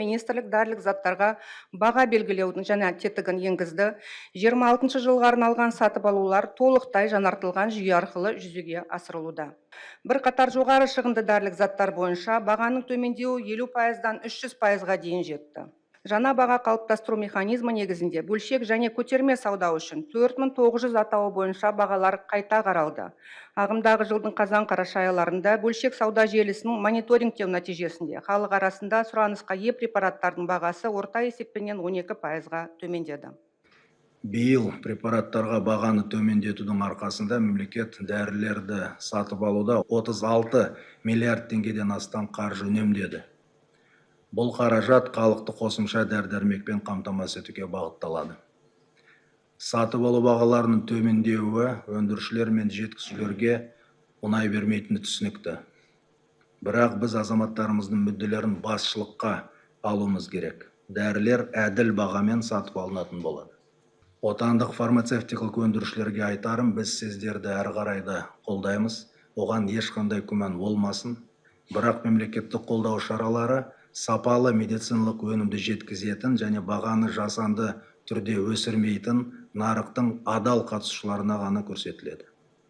Министрлік дәрілік заттарға баға белгілеудің жаңа тетігін енгізді. 26 жылға арналған сатып алулар толықтай жаңартылған жүйе арқылы жүзеге асырылуда. Бірқатар жоғары шығынды дәрілік заттар бойынша бағаның төмендеуі 50%-дан 300%-ға дейін жетті. Жаңа баға қалыптастыру механизмі негізінде бөлшек және көтерме сауда үшін 4900 атауы бойынша бағалар қайта қаралды. Ағымдағы жылдың қазан-қараша айларында бөлшек сауда желісінің мониторингтеу нәтижесінде халық арасында сұранысқа ие препараттардың бағасы орта есеппенен 12%-ға төмендеді. Биыл препараттарға бағаны төмендетудің арқасында мемлекет дәрілерді сатып алуда 36 миллиард теңгеден астам қаржы үнемдеді. Бұл қаражат халықты қосымша дәрі-дәрмекпен қамтамасыз етуге бағытталады. Сатып алу бағаларының төмендеуі өндірушілер мен жеткізушілерге оңай бермейтіні түсінікті. Бірақ біз азаматтарымыздың мүдделерін басшылыққа алуымыз керек. Дәрілер әділ бағамен сатып алынатын болады. Отандық фармацевтикалық өндірушілерге айтарым, біз сіздерді әрі қарай қолдаймыз. Оған ешқандай күмән болмасын. Бірақ мемлекеттік қолдау шаралары сапалы медициналық өнімді жеткізетін және бағаны жасанды түрде өсірмейтін нарықтың адал қатысушыларына ғана көрсетіледі.